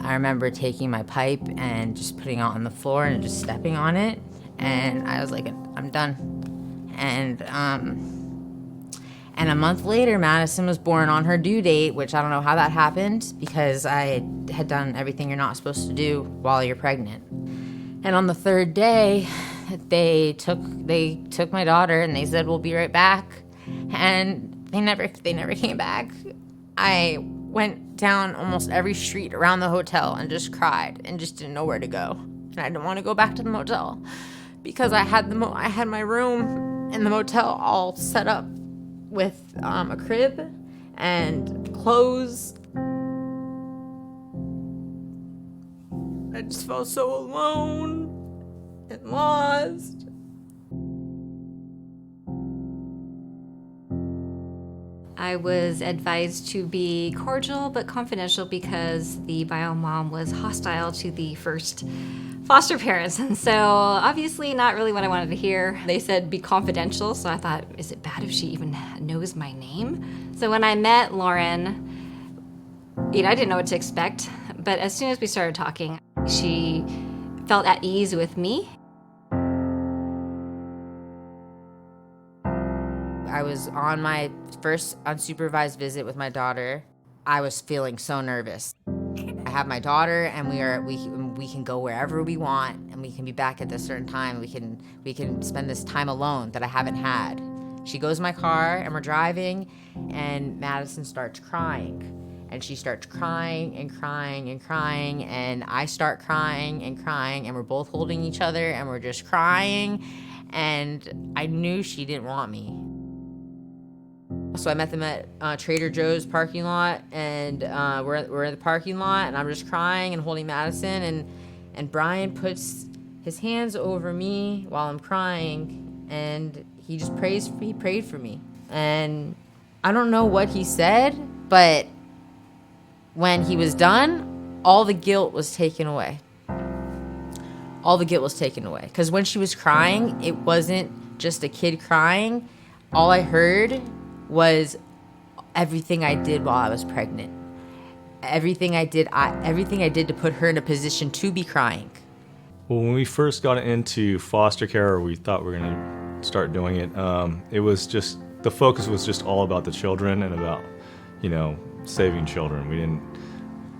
I remember taking my pipe and just putting it on the floor and just stepping on it. And I was like, I'm done. And a month later, Madison was born on her due date, which I don't know how that happened because I had done everything you're not supposed to do while you're pregnant. And on the third day, they took my daughter and they said, we'll be right back. And they never came back. I went down almost every street around the hotel and just cried and just didn't know where to go. And I didn't want to go back to the motel because I had my room in the motel all set up with a crib and clothes. I just felt so alone and lost. I was advised to be cordial but confidential because the bio mom was hostile to the first foster parents. And so obviously not really what I wanted to hear. They said be confidential, so I thought, is it bad if she even knows my name? So when I met Lauren, I didn't know what to expect, but as soon as we started talking, she felt at ease with me. I was on my first unsupervised visit with my daughter. I was feeling so nervous. I have my daughter, and we can go wherever we want, and we can be back at this certain time. We can spend this time alone that I haven't had. She goes in my car, and we're driving, and Madison starts crying, and she starts crying and crying and crying, and I start crying, and we're both holding each other, and we're just crying, and I knew she didn't want me. So I met them at Trader Joe's parking lot, and we're in the parking lot, and I'm just crying and holding Madison, and Brian puts his hands over me while I'm crying, and he prayed for me. And I don't know what he said, but when he was done, all the guilt was taken away. All the guilt was taken away. Because when she was crying, it wasn't just a kid crying. All I heard was everything I did while I was pregnant. Everything I did to put her in a position to be crying. Well, when we first got into foster care, or we thought we were going to start doing it, it was just, the focus was just all about the children and about, saving children.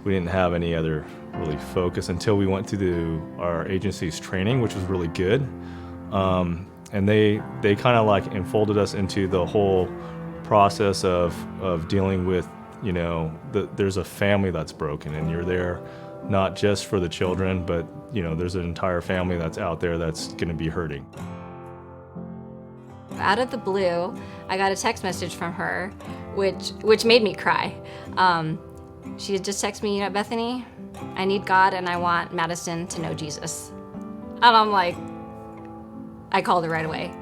We didn't have any other really focus until we went through our agency's training, which was really good. And they kind of like enfolded us into the whole process of dealing with, there's a family that's broken, and you're there not just for the children, but there's an entire family that's out there that's going to be hurting. Out of the blue, I got a text message from her, which made me cry. She had just texted me, Bethany, I need God and I want Madison to know Jesus. And I'm like, I called her right away.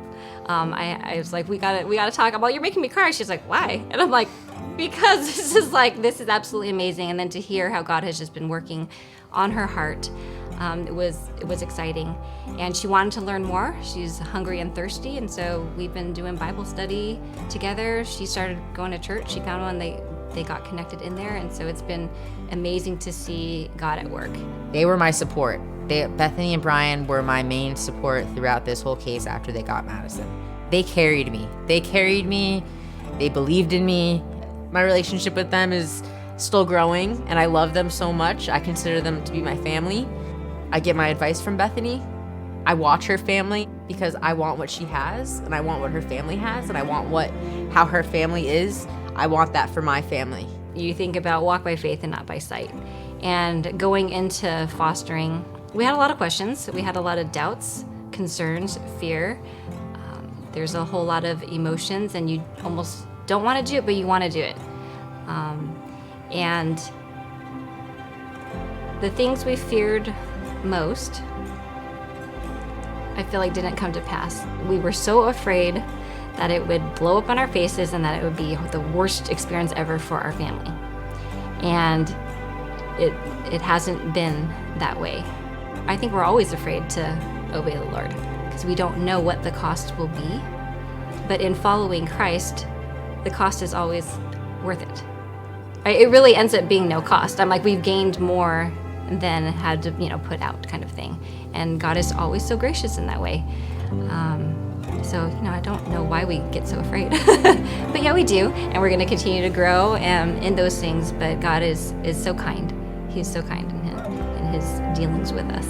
I was like, we gotta talk about, you're making me cry. She's like, why? And I'm like, because this is absolutely amazing. And then to hear how God has just been working on her heart, it was exciting. And she wanted to learn more. She's hungry and thirsty. And so we've been doing Bible study together. She started going to church. She found one, they got connected in there. And so it's been amazing to see God at work. They were my support. Bethany and Brian were my main support throughout this whole case after they got Madison. They carried me. They believed in me. My relationship with them is still growing, and I love them so much. I consider them to be my family. I get my advice from Bethany. I watch her family because I want what she has, and I want what her family has, and I want how her family is. I want that for my family. You think about walk by faith and not by sight. And going into fostering, we had a lot of questions. We had a lot of doubts, concerns, fear. There's a whole lot of emotions, and you almost don't want to do it, but you want to do it. And the things we feared most, I feel like didn't come to pass. We were so afraid that it would blow up on our faces and that it would be the worst experience ever for our family. And it hasn't been that way. I think we're always afraid to obey the Lord because we don't know what the cost will be. But in following Christ, the cost is always worth it. It really ends up being no cost. I'm like, we've gained more and then had to, put out kind of thing. And God is always so gracious in that way. So, I don't know why we get so afraid. But yeah, we do. And we're going to continue to grow in those things. But God is so kind. He's so kind in his dealings with us.